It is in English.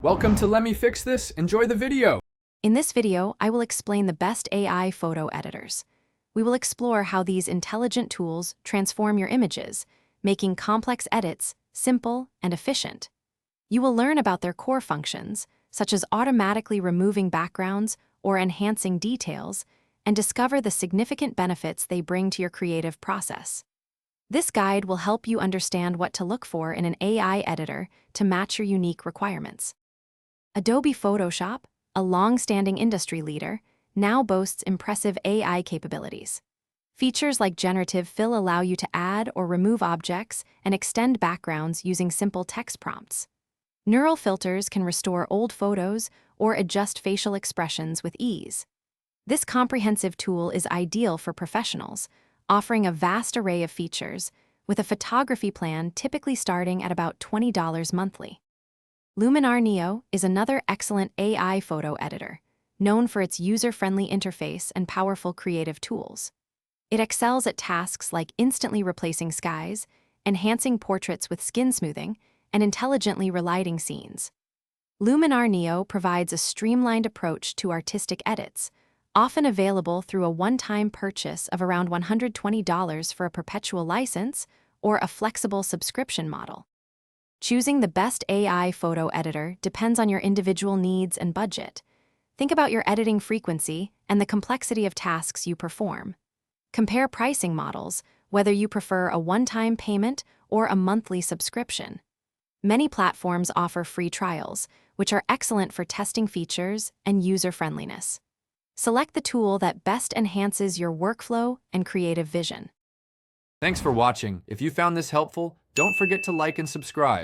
Welcome to Let Me Fix This. Enjoy the video. In this video, I will explain the best AI photo editors. We will explore how these intelligent tools transform your images, making complex edits simple and efficient. You will learn about their core functions, such as automatically removing backgrounds or enhancing details, and discover the significant benefits they bring to your creative process. This guide will help you understand what to look for in an AI editor to match your unique requirements. Adobe Photoshop, a long-standing industry leader, now boasts impressive AI capabilities. Features like generative fill allow you to add or remove objects and extend backgrounds using simple text prompts. Neural filters can restore old photos or adjust facial expressions with ease. This comprehensive tool is ideal for professionals, offering a vast array of features, with a photography plan typically starting at about $20 monthly. Luminar Neo is another excellent AI photo editor, known for its user-friendly interface and powerful creative tools. It excels at tasks like instantly replacing skies, enhancing portraits with skin smoothing, and intelligently relighting scenes. Luminar Neo provides a streamlined approach to artistic edits, often available through a one-time purchase of around $120 for a perpetual license or a flexible subscription model. Choosing the best AI photo editor depends on your individual needs and budget. Think about your editing frequency and the complexity of tasks you perform. Compare pricing models, whether you prefer a one-time payment or a monthly subscription. Many platforms offer free trials, which are excellent for testing features and user-friendliness. Select the tool that best enhances your workflow and creative vision. Thanks for watching. If you found this helpful, don't forget to like and subscribe.